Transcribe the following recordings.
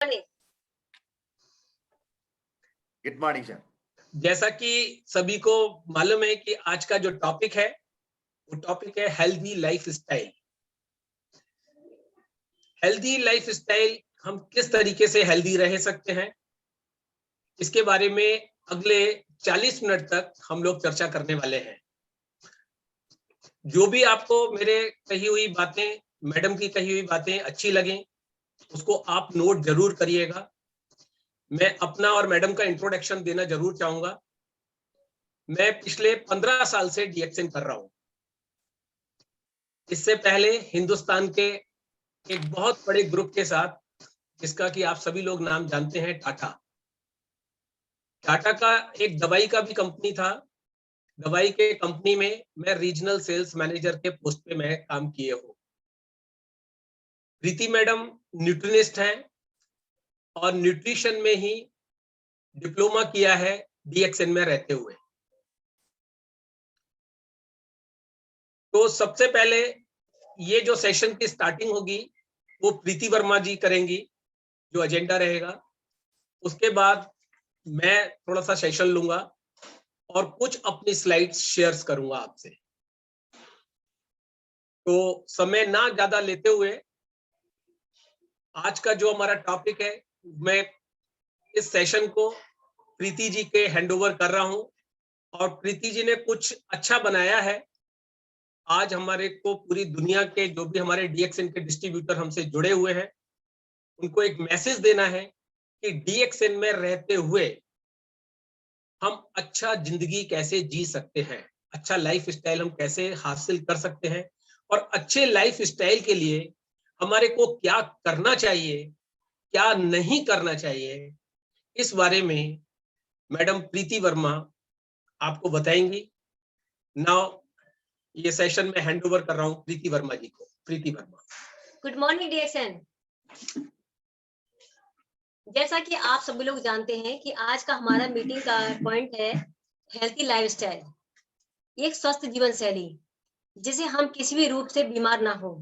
Morning. Good morning sir. जैसा कि सभी को मालूम है कि आज का जो टॉपिक है वो टॉपिक है healthy life style. Healthy life style, हम किस तरीके से हेल्दी रह सकते हैं, इसके बारे में अगले 40 मिनट तक हम लोग चर्चा करने वाले हैं। जो भी आपको मेरे कही हुई बातें, मैडम की कही हुई बातें अच्छी लगें, उसको आप नोट जरूर करिएगा। मैं अपना और मैडम का इंट्रोडक्शन देना जरूर चाहूंगा। मैं पिछले 15 साल से डीएक्सएन कर रहा हूं। इससे पहले हिंदुस्तान के एक बहुत बड़े ग्रुप के साथ, जिसका कि आप सभी लोग नाम जानते हैं, टाटा का एक दवाई का भी कंपनी था। दवाई के कंपनी में मैं रीजनल सेल्स मैनेजर के पोस्ट पे मैं काम किए हूँ। प्रीति मैडम न्यूट्रिनिस्ट हैं और न्यूट्रिशन में ही डिप्लोमा किया है डीएक्सएन में रहते हुए। तो सबसे पहले ये जो सेशन की स्टार्टिंग होगी वो प्रीति वर्मा जी करेंगी, जो एजेंडा रहेगा। उसके बाद मैं थोड़ा सा सेशन लूंगा और कुछ अपनी स्लाइड्स शेयर करूंगा आपसे। तो समय ना ज्यादा लेते हुए आज का जो हमारा टॉपिक है, मैं इस सेशन को प्रीति जी के हैंडओवर कर रहा हूं और प्रीति जी ने कुछ अच्छा बनाया है। आज हमारे को पूरी दुनिया के जो भी हमारे डीएक्सएन के डिस्ट्रीब्यूटर हमसे जुड़े हुए हैं, उनको एक मैसेज देना है कि डीएक्सएन में रहते हुए हम अच्छा जिंदगी कैसे जी सकते हैं, अच्छा लाइफ स्टाइल हम कैसे हासिल कर सकते हैं, और अच्छे लाइफ स्टाइल के लिए हमारे को क्या करना चाहिए, क्या नहीं करना चाहिए, इस बारे में मैडम प्रीति वर्मा आपको बताएंगी। नाउ ये सेशन में हैंड ओवर कर रहा हूं प्रीति वर्मा जी को। Preeti Verma. Good morning DXN. जैसा कि आप सभी लोग जानते हैं कि आज का हमारा मीटिंग का पॉइंट है हेल्थी लाइफस्टाइल, एक स्वस्थ जीवन शैली जिसे हम किसी भी रूप से बीमार ना हो,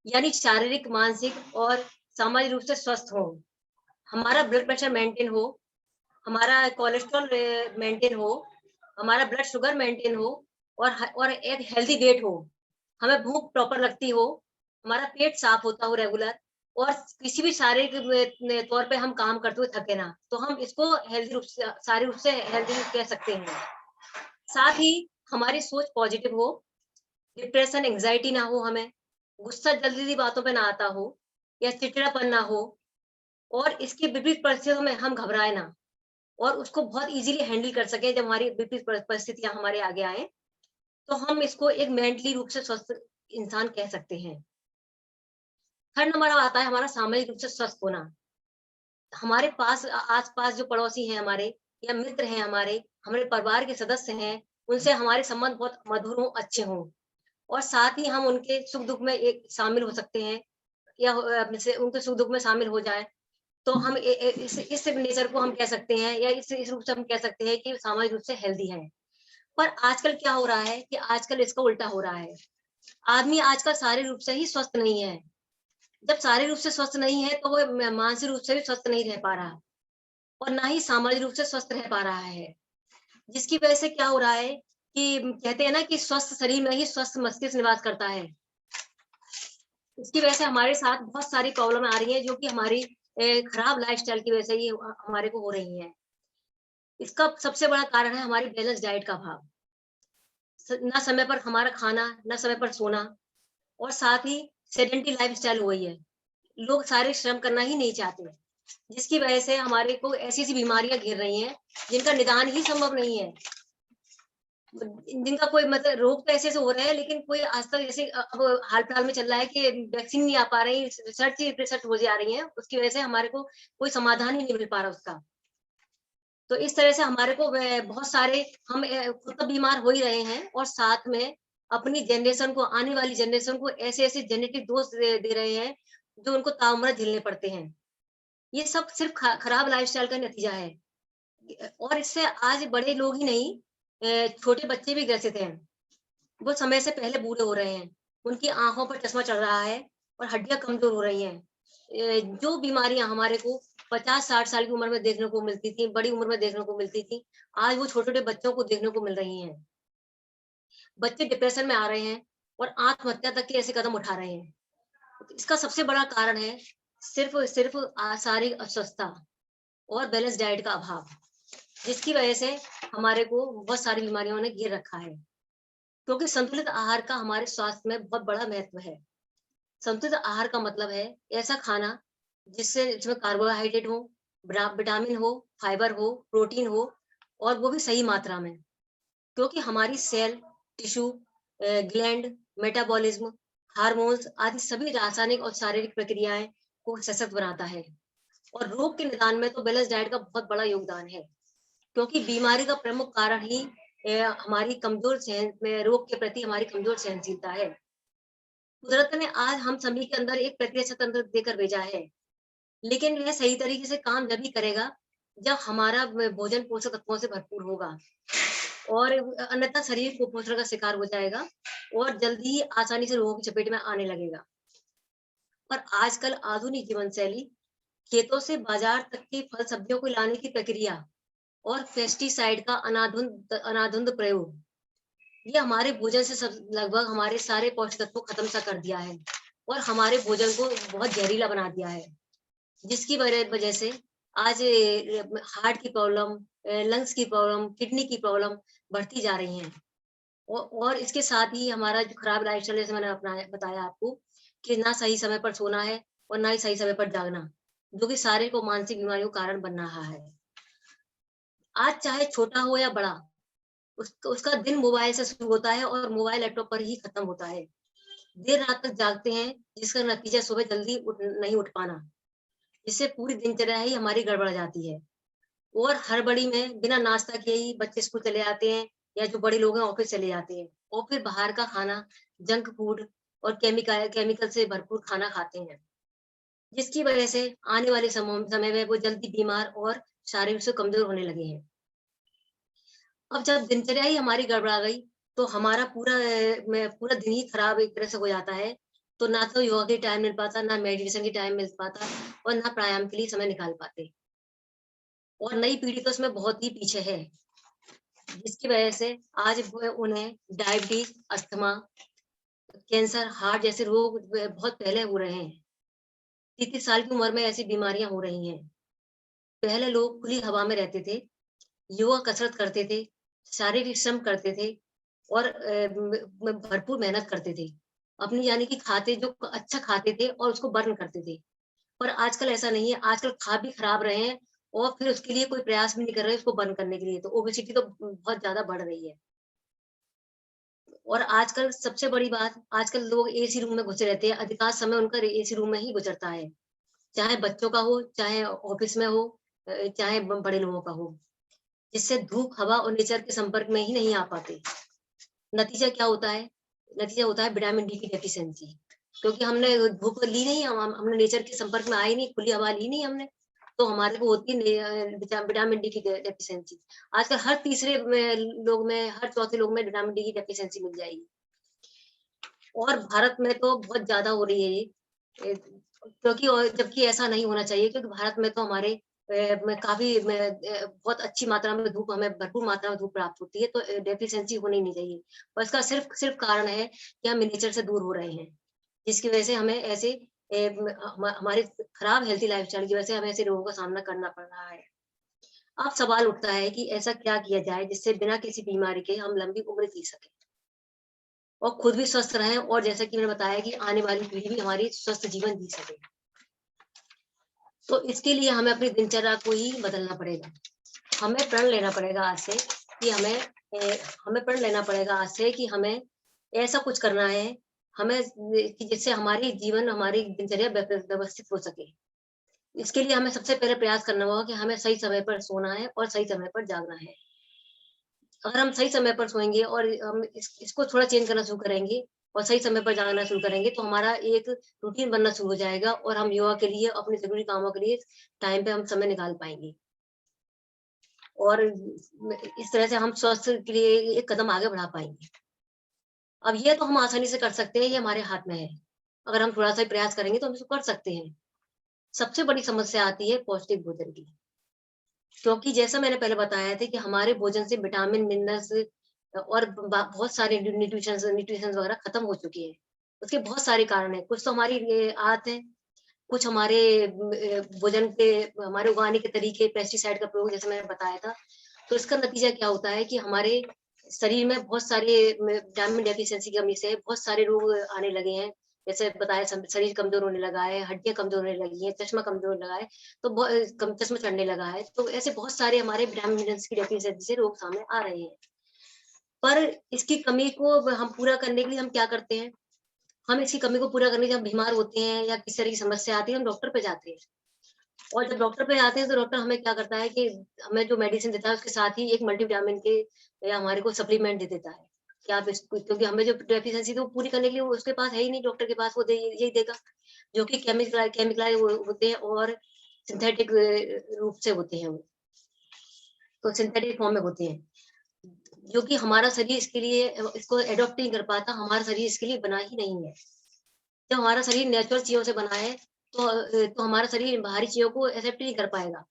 यानी शारीरिक, मानसिक और सामाजिक रूप से स्वस्थ हो। हमारा ब्लड प्रेशर मेंटेन हो, हमारा कोलेस्ट्रॉल मेंटेन हो, हमारा ब्लड शुगर मेंटेन हो और एक हेल्दी वेट हो, हमें भूख प्रॉपर लगती हो, हमारा पेट साफ होता हो रेगुलर, और किसी भी शारीरिक तौर पे हम काम करते हुए थके ना, तो हम इसको हेल्दी रूप से, सारे रूप से हेल्दी कह सकते हैं। साथ ही हमारी सोच पॉजिटिव हो, डिप्रेशन, एंजाइटी ना हो, हमें गुस्सा जल्दी बातों पे ना आता हो या चिड़चिड़ापन ना हो, और इसकी विपरीत परिस्थितियों में हम घबराए ना और उसको बहुत इजीली हैंडल कर सके। जब हमारी विपरीत परिस्थितियां हमारे आगे आए तो हम इसको एक मेंटली रूप से स्वस्थ इंसान कह सकते हैं। थर्ड नंबर आता है हमारा सामाजिक रूप से स्वस्थ होना। हमारे पास आसपास जो पड़ोसी हैं हमारे या मित्र हैं हमारे परिवार के सदस्य हैं, उनसे हमारे संबंध बहुत मधुर हो, अच्छे हों, और साथ ही हम उनके सुख दुख में एक शामिल हो सकते हैं या उनके सुख दुख में शामिल हो जाए। तो हम इस नेचर को हम कह सकते हैं या इस रूप से हम कह सकते हैं कि सामाजिक रूप से हेल्दी है। पर आजकल क्या हो रहा है कि आजकल इसका उल्टा हो रहा है। आदमी आजकल शारीरिक रूप से ही स्वस्थ नहीं है। जब शारीरिक रूप से स्वस्थ नहीं है तो वो मानसिक रूप से भी स्वस्थ नहीं रह पा रहा और ना ही सामाजिक रूप से स्वस्थ रह पा रहा है, जिसकी वजह से क्या हो रहा है कि कहते हैं ना कि स्वस्थ शरीर में ही स्वस्थ मस्तिष्क निवास करता है। इसकी वजह से हमारे साथ बहुत सारी प्रॉब्लम आ रही है, जो कि हमारी खराब लाइफस्टाइल की वजह से ही हमारे को हो रही है। इसका सबसे बड़ा कारण है हमारी बैलेंस डाइट का अभाव। ना समय पर हमारा खाना, ना समय पर सोना, और साथ ही सेडेंटरी लाइफस्टाइल हो गई है। लोग शारीरिक श्रम करना ही नहीं चाहते, जिसकी वजह से हमारे को ऐसी बीमारियां घेर रही हैं जिनका निदान ही संभव नहीं है, जिनका कोई मतलब रोग तो ऐसे हो रहे हैं, लेकिन कोई आज तक जैसे अब हाल फिलहाल में चल रहा है कि वैक्सीन नहीं आ पा रही, रिसर्च हो जा रही है, उसकी वजह से हमारे को कोई समाधान ही नहीं मिल पा रहा उसका। तो इस तरह से हमारे को बहुत सारे हम खुद तो बीमार हो ही रहे हैं, और साथ में अपनी जनरेशन को, आने वाली जनरेशन को ऐसे जेनेटिक दोष दे रहे हैं जो उनको ताउम्र झेलने पड़ते हैं। ये सब सिर्फ खराब लाइफस्टाइल का नतीजा है, और इससे आज बड़े लोग ही नहीं, छोटे बच्चे भी ग्रसित हैं। वो समय से पहले बूढ़े हो रहे हैं, उनकी आंखों पर चश्मा चढ़ रहा है और हड्डियां कमजोर हो रही हैं, जो बीमारियां हमारे को 50-60 साल की उम्र में देखने को मिलती थी, बड़ी उम्र में देखने को मिलती थी, आज वो छोटे-छोटे बच्चों को देखने को मिल रही हैं। बच्चे डिप्रेशन में आ रहे हैं और आत्महत्या तक के ऐसे कदम उठा रहे हैं। तो इसका सबसे बड़ा कारण है सिर्फ सिर्फ शारीरिक अस्वस्थता और बैलेंस डाइट का अभाव, जिसकी वजह से हमारे को बहुत सारी बीमारियों ने घेर रखा है। क्योंकि संतुलित आहार का हमारे स्वास्थ्य में बहुत बड़ा महत्व है। संतुलित आहार का मतलब है ऐसा खाना जिसमें कार्बोहाइड्रेट हो, विटामिन हो, फाइबर हो, प्रोटीन हो और वो भी सही मात्रा में। क्योंकि हमारी cell, tissue, gland, metabolism, hormones आदि सभी रासायनिक और शारीरिक प्रक्रियाएं को सशक्त बनाता है। और रोग के निदान में तो बैलेंस डाइट का बहुत बड़ा योगदान है। क्योंकि बीमारी का प्रमुख कारण ही हमारी कमजोर रोग के प्रति हमारी कमजोर सहनशीलता है। कुदरत ने आज हम सभी के अंदर एक प्रतिरक्षा तंत्र देकर भेजा है, लेकिन यह सही तरीके से काम जब ही करेगा जब हमारा भोजन पोषक तत्वों से भरपूर होगा और अन्यथा शरीर कुपोषण का शिकार हो जाएगा और जल्दी ही आसानी से रोगों की चपेट में आने लगेगा। पर आजकल आधुनिक जीवन शैली, खेतों से बाजार तक के फल सब्जियों को लाने की प्रक्रिया और पेस्टिसाइड का अनाधुंध प्रयोग, ये हमारे भोजन से लगभग हमारे सारे पौष्टिक तत्व खत्म सा कर दिया है और हमारे भोजन को बहुत जहरीला बना दिया है, जिसकी वजह से आज हार्ट की प्रॉब्लम, लंग्स की प्रॉब्लम, किडनी की प्रॉब्लम बढ़ती जा रही हैं। और इसके साथ ही हमारा जो खराब लाइफस्टाइल, जैसे मैंने अपनाया बताया आपको कि ना सही समय पर सोना है और ना ही सही समय पर जागना, जो कि शारीरिक और मानसिक बीमारियों का कारण बन रहा है। आज चाहे छोटा हो या बड़ा, उसका दिन मोबाइल से शुरू होता है और मोबाइल लैपटॉप पर ही खत्म होता है। देर रात तक जागते हैं, जिसका नतीजा सुबह जल्दी नहीं उठ पाना, जिससे पूरी दिनचर्या ही हमारी गड़बड़ जाती है। और हड़बड़ी में बिना नाश्ता किए ही बच्चे स्कूल चले जाते हैं या जो बड़े लोग हैं ऑफिस चले जाते हैं और फिर बाहर का खाना, जंक फूड और केमिकल से भरपूर खाना खाते हैं, जिसकी वजह से आने वाले समय में वो जल्दी बीमार और शारीरिक से कमजोर होने लगे हैं। अब जब दिनचर्या ही हमारी गड़बड़ा गई, तो हमारा पूरा दिन ही खराब एक तरह से हो जाता है। तो ना तो योगा के टाइम मिल पाता, ना मेडिटेशन के टाइम मिल पाता और ना प्राणायाम के लिए समय निकाल पाते। और नई पीढ़ी तो इसमें बहुत ही पीछे है, जिसकी वजह से आज उन्हें डायबिटीज, अस्थमा, कैंसर, हार्ट जैसे रोग बहुत पहले हो रहे हैं। 30 साल की उम्र में ऐसी बीमारियां हो रही हैं। पहले लोग खुली हवा में रहते थे, योगा कसरत करते थे, शारीरिक श्रम करते थे और भरपूर मेहनत करते थे। अपनी यानी कि खाते जो अच्छा खाते थे और उसको बर्न करते थे। पर आजकल ऐसा नहीं है, आजकल खा भी खराब रहे हैं और फिर उसके लिए कोई प्रयास भी नहीं कर रहे उसको बर्न करने के लिए, तो ओबेसिटी तो बहुत ज़्यादा बढ़ रही है। और आजकल सबसे बड़ी बात, आजकल लोग एसी रूम में घुसे रहते हैं, अधिकांश समय उनका एसी रूम में ही गुजरता है। चाहे बच्चों का हो, चाहे ऑफिस में हो, चाहे बड़े लोगों का हो, जिससे धूप, हवा और नेचर के संपर्क में ही नहीं आ पाते। नतीजा क्या होता है? नतीजा होता है विटामिन डी की डेफिशिएंसी, क्योंकि हमने धूप ली नहीं, हमने नेचर के संपर्क में आए नहीं, खुली हवा ली नहीं हमने, तो हमारे को होती है विटामिन डी की डेफिशिएंसी। आजकल हर तीसरे लोग में, हर चौथे लोग में विटामिन डी की डेफिशिएंसी मिल जाएगी और भारत में तो बहुत ज्यादा हो रही है ये, क्योंकि और जबकि ऐसा नहीं होना चाहिए, क्योंकि भारत में तो हमारे काफी बहुत अच्छी मात्रा में धूप, हमें भरपूर मात्रा में धूप प्राप्त होती है, तो डेफिशिएंसी होनी नहीं चाहिए। और इसका सिर्फ सिर्फ कारण है कि हम नेचर से दूर हो रहे हैं, जिसकी वजह से हमें ऐसे हमारे खराब हेल्थी लाइफस्टाइल की वजह से हमें ऐसे रोगों का सामना करना पड़ रहा है। अब सवाल उठता है कि ऐसा क्या किया जाए जिससे बिना किसी बीमारी के हम लंबी उम्र जी सके और खुद भी स्वस्थ रहें, और जैसा कि मैंने बताया कि आने वाली पीढ़ी भी हमारी स्वस्थ जीवन जी सके। तो इसके लिए हमें अपनी दिनचर्या को ही बदलना पड़ेगा। हमें प्रण लेना पड़ेगा आज से कि हमें प्रण लेना पड़ेगा आज से कि हमें ऐसा कुछ करना है, हमें कि जिससे हमारी जीवन, हमारी दिनचर्या व्यवस्थित हो सके। इसके लिए हमें सबसे पहले प्रयास करना होगा कि हमें सही समय पर सोना है और सही समय पर जागना है। अगर हम सही समय पर सोएंगे और हम इसको थोड़ा चेंज करना शुरू करेंगे और सही समय पर जागना शुरू करेंगे, तो हमारा एक रूटीन बनना शुरू हो जाएगा और हम योगा के लिए, अपने ज़रूरी कामों के लिए टाइम पे हम समय निकाल पाएँगे। और इस तरह से हम स्वास्थ्य के लिए एक कदम आगे बढ़ा पाएँगे। अब ये तो हम आसानी से कर सकते हैं, ये हमारे हाथ में है। अगर हम थोड़ा-सा प्रयास करेंगे तो हम इसको कर सकते हैं। सबसे बड़ी समस्या आती है पौष्टिक भोजन की, क्योंकि जैसा मैंने पहले बताया था कि हमारे भोजन से विटामिन, मिनरल्स और बहुत सारे न्यूट्रिशन वगैरह खत्म हो चुके हैं। उसके बहुत सारे कारण हैं। कुछ तो हमारी ये आदत है, कुछ हमारे भोजन के हमारे उगाने के तरीके, पेस्टिसाइड का प्रयोग जैसे मैंने बताया था। तो इसका नतीजा क्या होता है कि हमारे शरीर में बहुत सारे विटामिन डेफिशिएंसी की कमी से बहुत सारे रोग आने लगे हैं। जैसे बताया शरीर कमजोर होने लगा है, हड्डियां कमजोर होने लगी हैं, चश्मा कमजोर होने लगा है, तो चश्मा चढ़ने लगा है। तो ऐसे बहुत सारे हमारे विटामिन मिनरल्स की डेफिशिएंसी से रोग सामने आ रहे हैं। पर इसकी कमी को हम पूरा करने के लिए हम क्या करते हैं? हम इसकी कमी को पूरा करने के लिए हम बीमार होते हैं या किसी तरह की समस्या आती है, हम डॉक्टर पे जाते हैं। और जब डॉक्टर पे जाते हैं तो डॉक्टर हमें क्या करता है कि हमें जो मेडिसिन देता है उसके साथ ही एक मल्टीविटामिन के या हमारे को सप्लीमेंट दे देता है कि आप इसको, क्योंकि हमें जो डेफिशिएंसी थी वो पूरी करने के लिए वो उसके पास है ही नहीं, डॉक्टर के पास वो यही देगा जो कि केमिकल होते हैं और सिंथेटिक रूप से होते हैं वो, तो सिंथेटिक फॉर्म में होते हैं जो कि हमारा शरीर इसके लिए इसको एडॉप्ट नहीं कर पाता, हमारा शरीर इसके लिए बना ही नहीं है। जब हमारा शरीर नेचुरल चीजों से बना है तो हमारा शरीर बाहरी चीजों को एक्सेप्ट नहीं कर पाएगा,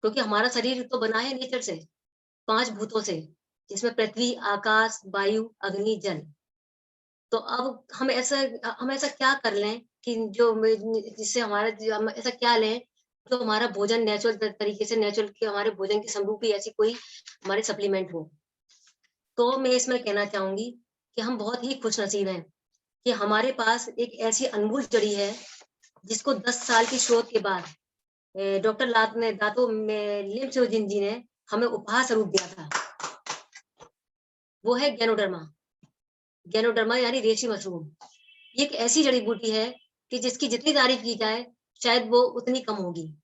क्योंकि हमारा शरीर तो बना है नेचर से, 5 भूतों से, जिसमें पृथ्वी, आकाश, वायु, अग्नि, जल। तो अब हम ऐसा क्या कर लें कि जिससे हम ऐसा क्या लें जो हमारा भोजन नेचुरल तरीके से नेचुरल के हमारे भोजन के समरूप ही ऐसी कोई हमारे सप्लीमेंट हो। तो मैं इसमें कहना चाहूंगी कि हम बहुत ही खुशनसीब हैं कि हमारे पास एक ऐसी अनमोल जड़ी है जिसको 10 साल की शोध के बाद डॉक्टर लात ने दातो में लिमचोजिन जी ने हमें उपहार स्वरूप दिया था। वो है गैनोडर्मा यानी रेशमी मशरूम। ये एक ऐसी जड़ी बूटी है कि जिसकी जितनी तारीफ की जाए शायद वो उतनी कम होगी।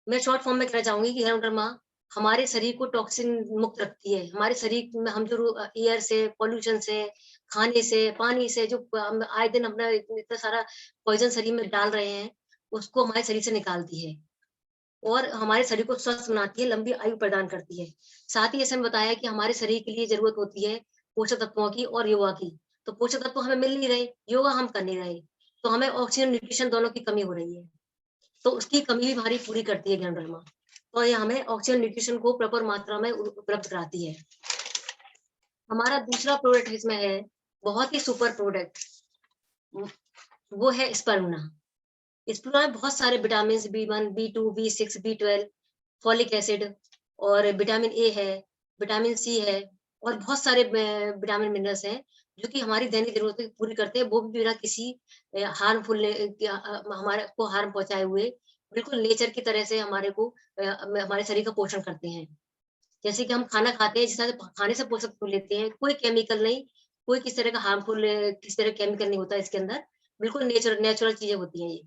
मैं शॉर्ट फॉर्म में कहना चाहूंगी कि गैनोडर्मा हमारे शरीर को टॉक्सिन मुक्त रखती है। हमारे शरीर में हम जो एयर से, पॉल्यूशन से, खाने से, पानी से जो आए दिन अपना इतना सारा पॉइजन शरीर में डाल रहे हैं, उसको हमारे शरीर से निकालती है और हमारे शरीर को स्वस्थ बनाती है, लंबी आयु प्रदान करती है। साथ ही ऐसे में बताया कि हमारे शरीर के लिए जरूरत होती है पोषक तत्वों की और योगा की। तो पोषक तत्व हमें मिल नहीं रहे, योगा हम कर नहीं रहे, तो हमें ऑक्सीजन, न्यूट्रिशन दोनों की कमी हो रही है। तो उसकी कमी भी हमारी पूरी करती है गैनोडर्मा। तो ये हमें ऑक्सीजन, न्यूट्रिशन को प्रॉपर मात्रा में उपलब्ध कराती है। हमारा दूसरा प्रोडक्ट इसमें है, बहुत ही सुपर प्रोडक्ट, वो है स्पारुना। स्पारुना में बहुत सारे vitamin B1, B2, B6, B12, folic acid और विटामिन ए है, विटामिन सी है और बहुत सारे विटामिन मिनरल्स हैं जो कि हमारी दैनिक जरूरतें पूरी करते हैं, वो भी बिना किसी हार्मफुल हमारे को हार्म पहुंचाए हुए, बिल्कुल नेचर की तरह से हमारे को हमारे शरीर का पोषण करते हैं। जैसे कि हम खाना खाते हैं, जिस तरह से खाने से पोषक तत्व लेते हैं, कोई केमिकल नहीं, कोई किसी तरह का हार्मफुल किसी तरह केमिकल नहीं होता इसके अंदर, बिल्कुल नेचुरल चीजें होती हैं ये।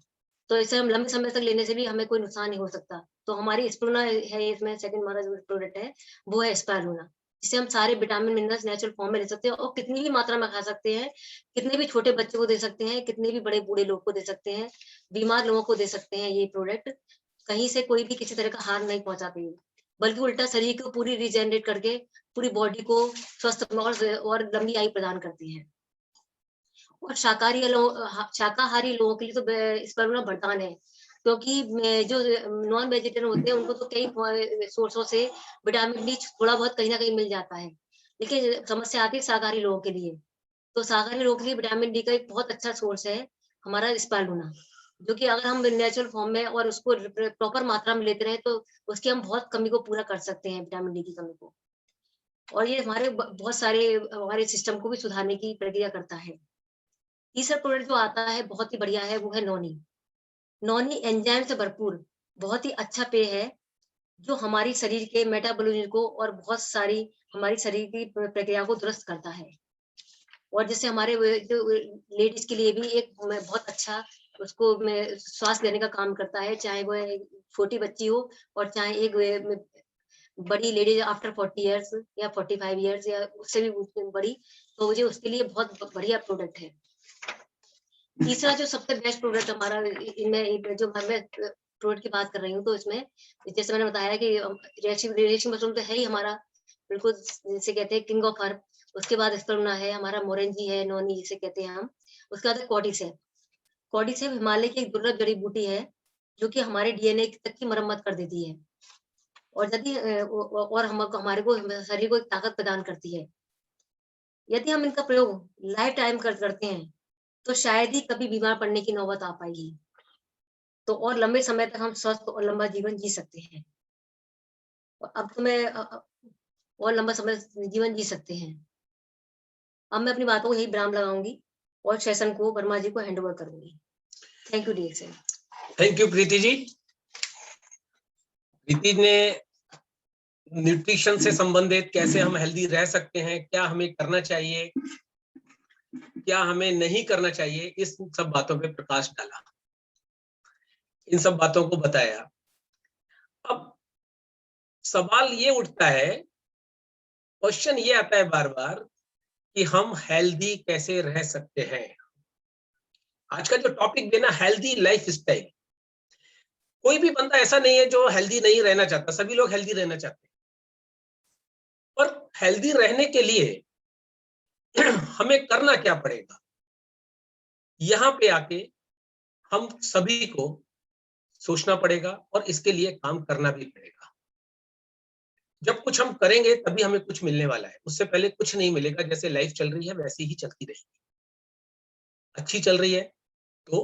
तो इसे हम लंबे समय तक लेने से भी हमें कोई नुकसान नहीं हो सकता। तो हमारी स्पारुना है, इसमें सेकंड हमारा जो प्रोडक्ट है वो है स्पारुना, जिससे हम सारे विटामिन मिनरल्स नेचुरल फॉर्म में ले सकते हैं और कितनी भी मात्रा में खा सकते हैं, कितने भी छोटे बच्चे को दे सकते हैं, कितने भी बड़े बूढ़े लोग को दे सकते हैं, बीमार लोगों को दे सकते हैं। ये प्रोडक्ट कहीं से कोई भी किसी तरह का हार्म नहीं पहुंचाते, बल्कि उल्टा शरीर को पूरी रिजेनरेट करके पूरी बॉडी को स्वस्थ और लंबी आयु प्रदान करती है। और शाकाहारी लोगों के लिए तो स्पर्म वरदान है, क्योंकि जो नॉन वेजिटेरियन होते हैं उनको तो कई सोर्सों से विटामिन डी थोड़ा बहुत कहीं ना कहीं मिल जाता है, लेकिन समस्या आती है शाकाहारी लोगों के लिए। तो शाकाहारी लोगों के लिए विटामिन डी का एक बहुत अच्छा सोर्स है हमारा स्पारुना, जो कि अगर हम नेचुरल फॉर्म में और उसको प्रॉपर मात्रा में लेते रहे तो उसकी हम बहुत कमी को पूरा कर सकते हैं, विटामिन डी की कमी को। और ये हमारे बहुत सारे हमारे सिस्टम को भी सुधारने की प्रक्रिया करता है। तीसरा प्रोडक्ट जो आता है बहुत ही बढ़िया है, वो है नोनी। नोनी एंजाइम से भरपूर बहुत ही अच्छा पेय है, जो हमारी शरीर के मेटाबॉलिज्म को और बहुत सारी हमारी शरीर की प्रक्रिया को दुरुस्त करता है, और जिससे हमारे जो लेडीज के लिए भी एक बहुत अच्छा उसको स्वास्थ्य देने का काम करता है, चाहे वो छोटी बच्ची हो और चाहे एक बड़ी लेडीज आफ्टर 40 इयर्स या 45 इयर्स या उससे भी बड़ी, तो मुझे उसके लिए बहुत बढ़िया प्रोडक्ट है। तीसरा जो सबसे बेस्ट प्रोडक्ट हमारा इनमें जो मैं प्रोडक्ट की बात कर रही हूँ, तो इसमें जैसे मैंने बताया कि रेशमी मशरूम तो है ही हमारा, बिल्कुल जिसे कहते हैं किंग ऑफ हर्ब। उसके बाद स्पारुना है, हमारा मोरेंजी है, नोनी जिसे कहते हैं हम। उसके बाद कॉटिस है। कॉर्डिसेप हिमालय की एक दुर्लभ जड़ी बूटी है जो कि हमारे डीएनए तक की मरम्मत कर देती है और यदि और हमको हमारे को शरीर को एक ताकत प्रदान करती है। यदि हम इनका प्रयोग लाइफ टाइम करते हैं तो शायद ही कभी बीमार पड़ने की नौबत आ पाएगी, तो और लंबे समय तक हम स्वस्थ और लंबा जीवन जी सकते हैं। अब तो मैं और लंबा समय जीवन जी सकते हैं। अब मैं अपनी बातों को यही विराम लगाऊंगी और सेशन को वर्मा जी को हैंड ओवर करूंगी। Thank you dear sir. Thank you Preeti ji. Preeti ने न्यूट्रिशन से संबंधित कैसे हम हेल्दी रह सकते हैं, क्या हमें करना चाहिए, क्या हमें नहीं करना चाहिए, इस सब बातों पे प्रकाश डाला, इन सब बातों को बताया। अब सवाल ये उठता है, क्वेश्चन ये आता है बार बार कि हम हेल्दी कैसे रह सकते हैं। आज का जो टॉपिक देना हेल्दी लाइफ स्टाइल, कोई भी बंदा ऐसा नहीं है जो हेल्दी नहीं रहना चाहता, सभी लोग हेल्दी रहना चाहते हैं। पर हेल्दी रहने के लिए हमें करना क्या पड़ेगा, यहां पे आके हम सभी को सोचना पड़ेगा और इसके लिए काम करना भी पड़ेगा। जब कुछ हम करेंगे तभी हमें कुछ मिलने वाला है, उससे पहले कुछ नहीं मिलेगा। जैसे लाइफ चल रही है वैसे ही चलती रहेगी। अच्छी चल रही है तो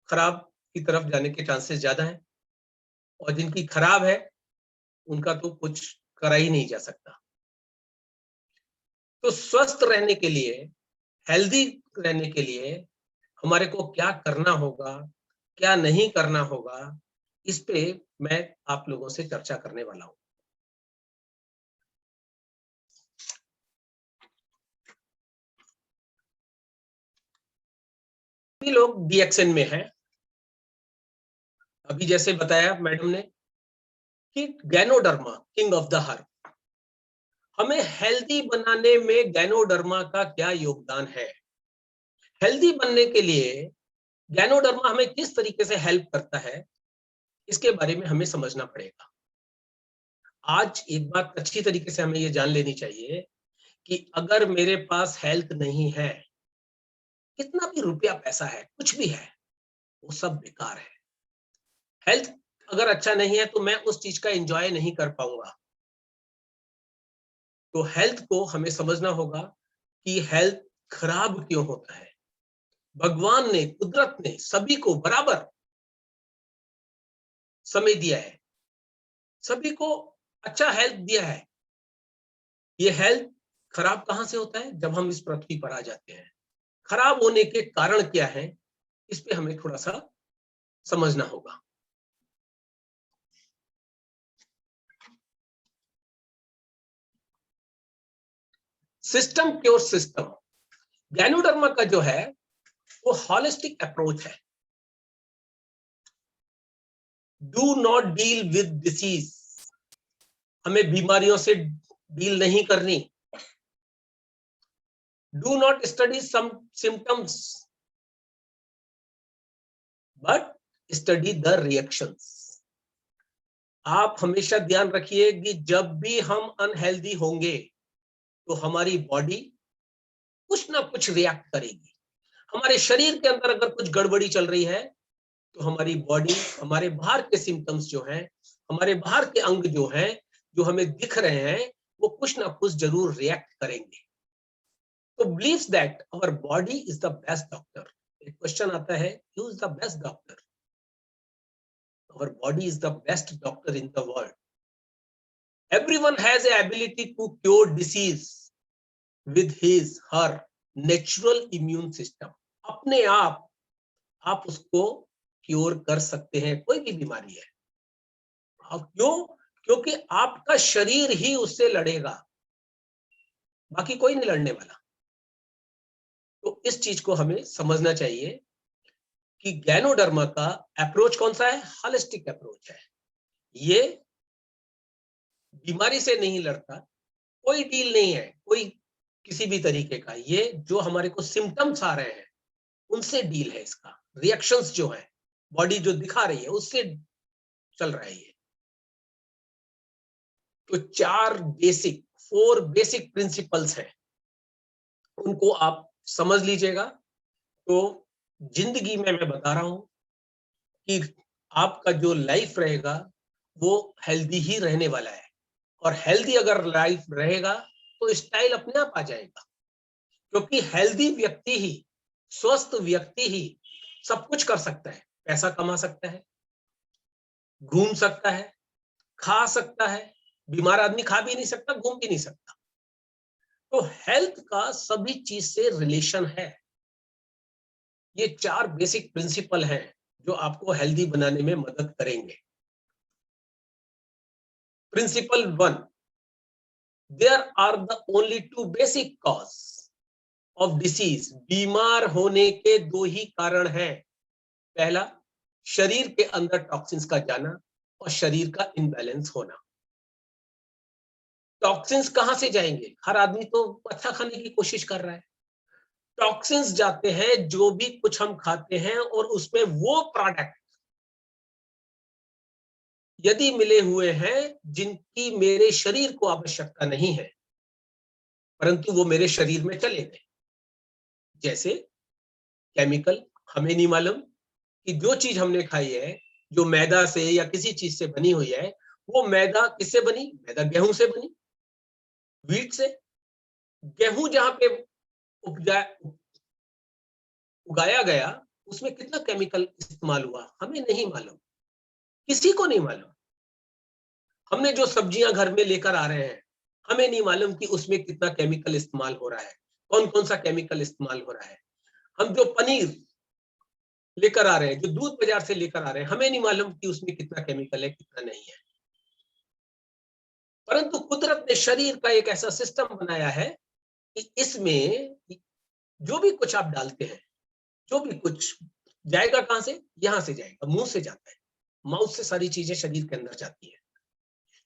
खराब की तरफ जाने के चांसेस ज्यादा है, और जिनकी खराब है उनका तो कुछ करा ही नहीं जा सकता। तो स्वस्थ रहने के लिए, हेल्दी रहने के लिए हमारे को क्या करना होगा, क्या नहीं करना होगा, इस पे मैं आप लोगों से चर्चा करने वाला हूं। सभी लोग डीएक्सएन में हैं। अभी जैसे बताया मैडम ने कि ganoderma king of the herb, हमें हेल्दी बनाने में गैनोडर्मा का क्या योगदान है। हेल्दी बनने के लिए गैनोडर्मा हमें किस तरीके से हेल्प करता है, इसके बारे में हमें समझना पड़ेगा। आज एक बात अच्छी तरीके से हमें ये जान लेनी चाहिए कि अगर मेरे पास हेल्थ नहीं है, कितना भी रुपया पैसा है, कुछ भी है, वो सब बेकार है। हेल्थ अगर अच्छा नहीं है तो मैं उस चीज का एंजॉय नहीं कर पाऊंगा। तो हेल्थ को हमें समझना होगा कि हेल्थ खराब क्यों होता है। भगवान ने, कुदरत ने सभी को बराबर समय दिया है, सभी को अच्छा हेल्थ दिया है। ये हेल्थ खराब कहां से होता है, जब हम इस पृथ्वी पर आ जाते हैं। खराब होने के कारण क्या है, इस पे हमें थोड़ा सा समझना होगा। सिस्टम क्योर सिस्टम, गैनोडर्मा का जो है वो हॉलिस्टिक अप्रोच है। Do not deal with disease, हमें बीमारियों से डील नहीं करनी। Do not study some symptoms but study the reactions. आप हमेशा ध्यान रखिए कि जब भी हम अनहेल्दी होंगे तो हमारी बॉडी कुछ ना कुछ रिएक्ट करेगी। हमारे शरीर के अंदर अगर कुछ गड़बड़ी चल रही है तो हमारी बॉडी, हमारे बाहर के सिम्टम्स जो हैं, हमारे बाहर के अंग जो हैं, जो हमें दिख रहे हैं, वो कुछ ना कुछ जरूर रिएक्ट करेंगे। तो believes that our body is the best doctor. एक क्वेश्चन आता है, who is the best doctor? Our body is the best doctor in the world. Everyone has the ability to cure disease with his her natural immune system. अपने आप उसको cure कर सकते हैं, कोई भी बीमारी है। अब क्यों? क्योंकि आपका शरीर ही उससे लड़ेगा, बाकी कोई नहीं लड़ने वाला। तो इस चीज को हमें समझना चाहिए कि गैनोडर्मा का अप्रोच कौन सा है, हॉलिस्टिक अप्रोच है। ये बीमारी से नहीं लड़ता, कोई डील नहीं है कोई किसी भी तरीके का। ये जो हमारे को सिम्टम्स आ रहे हैं उनसे डील है, इसका रिएक्शंस जो है, बॉडी जो दिखा रही है उससे चल रहा है ये। तो 4 बेसिक प्रिंसिपल्स हैं, उनको आप समझ लीजिएगा तो जिंदगी में मैं बता रहा हूं कि आपका जो लाइफ रहेगा वो हेल्दी ही रहने वाला है, और हेल्दी अगर लाइफ रहेगा तो स्टाइल अपने आप आ जाएगा, क्योंकि हेल्दी व्यक्ति ही, स्वस्थ व्यक्ति ही सब कुछ कर सकता है। पैसा कमा सकता है, घूम सकता है, खा सकता है। बीमार आदमी खा भी नहीं सकता, घूम भी नहीं सकता। तो हेल्थ का सभी चीज से रिलेशन है। ये 4 बेसिक प्रिंसिपल हैं जो आपको हेल्दी बनाने में मदद करेंगे। Principle 1, there are the only 2 basic cause of disease. बीमार होने के 2 ही कारण हैं। पहला, शरीर के अंदर टॉक्सिन्स का जाना, और शरीर का इनबैलेंस होना। टॉक्सिन्स कहां से जाएंगे? हर आदमी तो अच्छा खाने की कोशिश कर रहा है। टॉक्सिन्स जाते हैं जो भी कुछ हम खाते हैं, और उसमें वो प्रोडक्ट यदि मिले हुए हैं जिनकी मेरे शरीर को आवश्यकता नहीं है, परंतु वो मेरे शरीर में चले गए। जैसे केमिकल, हमें नहीं मालूम कि जो चीज हमने खाई है, जो मैदा से या किसी चीज से बनी हुई है, वो मैदा किससे बनी? मैदा गेहूं से बनी, व्हीट से। गेहूं जहां पे उपजा उगाया गया, उसमें कितना केमिकल इस्तेमाल हुआ हमें नहीं मालूम, किसी को नहीं मालूम। हमने जो सब्जियां घर में लेकर आ रहे हैं, हमें नहीं मालूम कि उसमें कितना केमिकल इस्तेमाल हो रहा है, कौन कौन सा केमिकल इस्तेमाल हो रहा है। हम जो पनीर लेकर आ रहे हैं, जो दूध बाजार से लेकर आ रहे हैं, हमें नहीं मालूम कि उसमें कितना केमिकल है, कितना नहीं है। परंतु कुदरत ने शरीर का एक ऐसा सिस्टम बनाया है कि इसमें जो भी कुछ आप डालते हैं, जो भी कुछ जाएगा कहां से? यहां से जाएगा, मुंह से जाता है। माउथ से सारी चीजें शरीर के अंदर जाती है।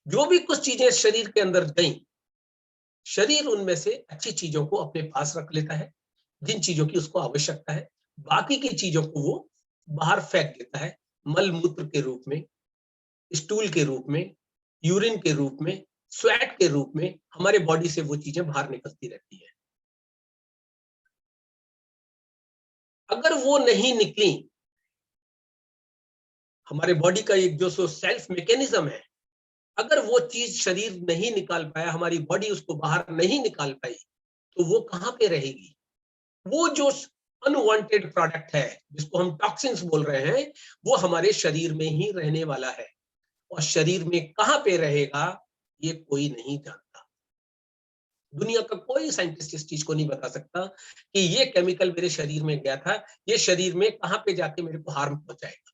जो भी कुछ चीजें शरीर के अंदर गई, शरीर उनमें से अच्छी चीजों को अपने पास रख लेता है, जिन चीजों की उसको आवश्यकता है। बाकी की चीजों को वो बाहर फेंक देता है, मल मूत्र के रूप में, स्टूल के रूप में, यूरिन के रूप में, स्वेट के रूप में। हमारे बॉडी से वो चीजें बाहर निकलती रहती है। अगर वो नहीं निकली, हमारे बॉडी का एक जो सेल्फ मैकेनिज्म है, अगर वो चीज शरीर नहीं निकाल पाया, हमारी बॉडी उसको बाहर नहीं निकाल पाई, तो वो कहां पे रहेगी? वो जो अनवांटेड प्रोडक्ट है, जिसको हम टॉक्सिन्स बोल रहे हैं, वो हमारे शरीर में ही रहने वाला है। और शरीर में कहां पे रहेगा, ये कोई नहीं जानता। दुनिया का कोई साइंटिस्ट इस चीज को नहीं बता सकता कि ये केमिकल मेरे शरीर में गया था, ये शरीर में कहां पे जाके मेरे को हार्म पहुंचाएगा।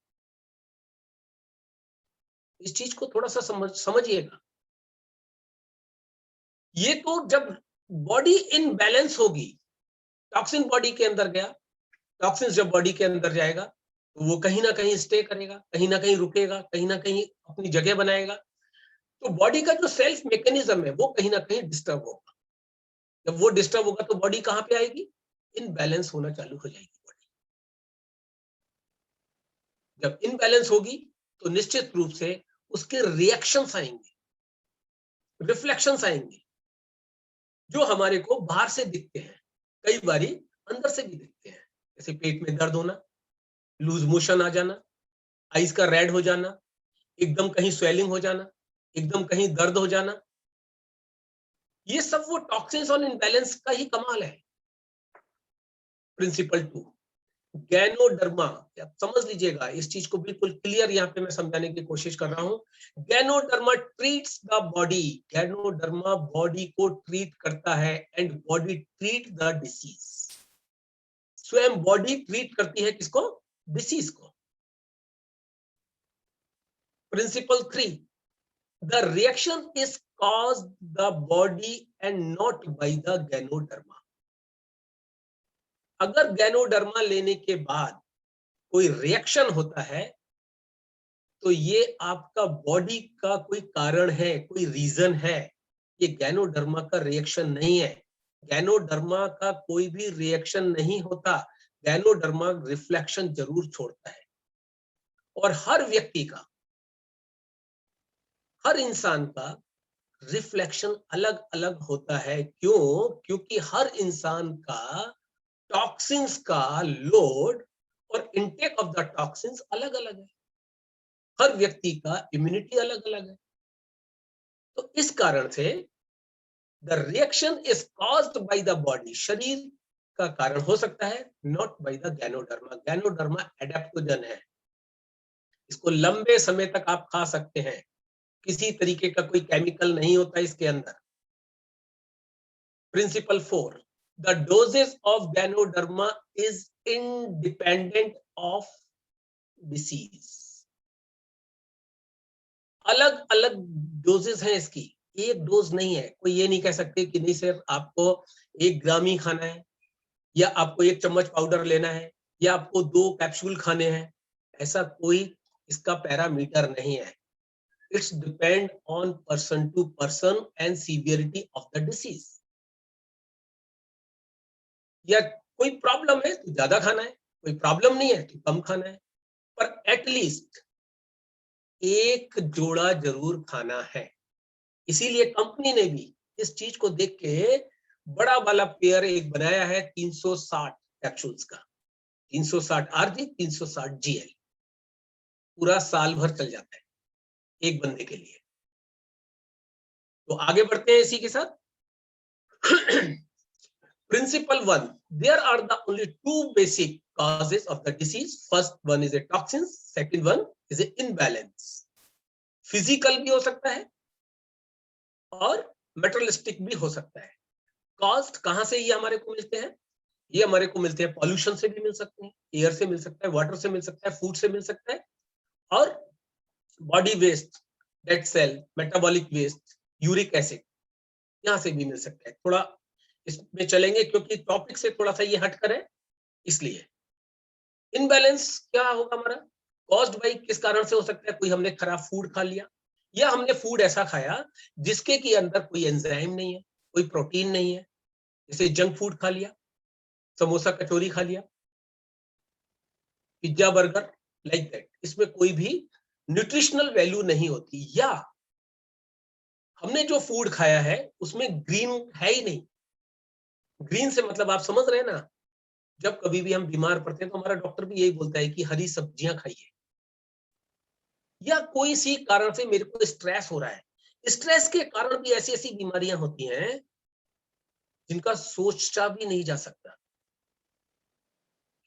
इस चीज को थोड़ा सा समझिएगा। ये तो जब बॉडी इनबैलेंस होगी, टॉक्सिन बॉडी के अंदर गया, टॉक्सिन जब बॉडी के अंदर जाएगा, तो वो कहीं ना कहीं स्टे करेगा, कहीं ना कहीं रुकेगा, कहीं ना कहीं अपनी जगह बनाएगा। तो बॉडी का जो सेल्फ मैकेनिज्म है, वो कहीं ना कहीं डिस्टर्ब होगा। जब वो डिस्टर्ब होगा तो बॉडी कहां पे आएगी? इनबैलेंस होना चालू हो जाएगी बॉडी। जब इनबैलेंस होगी तो निश्चित रूप से उसके रिएक्शंस आएंगे, रिफ्लेक्शंस आएंगे, जो हमारे को बाहर से दिखते हैं, कई बारी अंदर से भी दिखते हैं। जैसे पेट में दर्द होना, लूज मोशन आ जाना, आईज का रेड हो जाना, एकदम कहीं स्वेलिंग हो जाना, एकदम कहीं दर्द हो जाना। ये सब वो टॉक्सिन्स और इनबैलेंस का ही कमाल है। Principle 2, Ganoderma. आप समझ लीजिएगा, इस चीज को बिल्कुल क्लियर यहाँ पे मैं समझाने की कोशिश कर रहा हूं। Ganoderma treats the body. Ganoderma body को ट्रीट करता है, and body treat the disease. स्वयं बॉडी ट्रीट करती है किसको? डिसीज को। Principle 3, the reaction is caused the body and not by the ganoderma. अगर गैनोडर्मा लेने के बाद कोई रिएक्शन होता है, तो ये आपका बॉडी का कोई कारण है, कोई रीजन है। ये गैनोडर्मा का रिएक्शन नहीं है। गैनोडर्मा का कोई भी रिएक्शन नहीं होता। गैनोडर्मा रिफ्लेक्शन जरूर छोड़ता है। और हर व्यक्ति का, हर इंसान का रिफ्लेक्शन अलग अलग होता है। क्यों? क्योंकि हर इंसान का टॉक्सिन्स का लोड और इनटेक ऑफ द टॉक्सिन्स अलग अलग है, हर व्यक्ति का इम्यूनिटी अलग अलग है। तो इस कारण से the reaction is caused by the body, शरीर का कारण हो सकता है, not by the ganoderma. Ganoderma adaptogen है, इसको लंबे समय तक आप खा सकते हैं, किसी तरीके का कोई केमिकल नहीं होता इसके अंदर। Principle 4, the doses of Ganoderma is independent of disease. अलग अलग डोजेस हैं इसकी, एक डोज नहीं है। कोई ये नहीं कह सकते कि नहीं सर आपको 1 ग्राम ही खाना है, या आपको 1 चम्मच पाउडर लेना है, या आपको 2 कैप्सूल खाने हैं। ऐसा कोई इसका पैरामीटर नहीं है। It's depend on person to person and severity of the disease. या कोई प्रॉब्लम है तो ज्यादा खाना है, कोई प्रॉब्लम नहीं है तो कम खाना है, पर एटलीस्ट एक जोड़ा जरूर खाना है। इसीलिए कंपनी ने भी इस चीज को देख के बड़ा वाला पेयर एक बनाया है 360 कैप्सूल्स का, 360 आरजी, 360 जीएल, पूरा साल भर चल जाता है एक बंदे के लिए। तो आगे बढ़ते हैं इसी के साथ। Principle 1, there are the only 2 basic causes of the disease. First one is a toxins, second one is a imbalance. Physical भी हो सकता है और मेटरलिस्टिक भी हो सकता है। कॉस्ट कहां से ये हमारे को मिलते हैं? ये हमारे को मिलते हैं पॉल्यूशन से भी मिल सकते हैं, एयर से मिल सकता है, वाटर से मिल सकता है, फूड से मिल सकता है, और body waste, dead cell, metabolic waste, uric acid, यहां से भी मिल सकता है। थोड़ा इसमें चलेंगे क्योंकि टॉपिक से थोड़ा सा ये हटकर है, इसलिए। इनबैलेंस क्या होगा हमारा? कॉज्ड बाय किस कारण से हो सकता है? कोई हमने खराब फूड खा लिया, या हमने फूड ऐसा खाया जिसके की अंदर कोई एंजाइम नहीं है, कोई प्रोटीन नहीं है, जैसे जंक फूड खा लिया, समोसा कचौरी खा लिया, पिज्जा बर्गर, लाइक दैट। इसमें कोई भी न्यूट्रिशनल वैल्यू नहीं होती, या हमने जो फूड खाया है उसमें ग्रीन है ही नहीं। ग्रीन से मतलब आप समझ रहे हैं ना, जब कभी भी हम बीमार पड़ते हैं तो हमारा डॉक्टर भी यही बोलता है कि हरी सब्जियां खाइए। या कोई सी कारण से मेरे को स्ट्रेस हो रहा है, स्ट्रेस के कारण भी ऐसी ऐसी बीमारियां होती हैं जिनका सोचा भी नहीं जा सकता।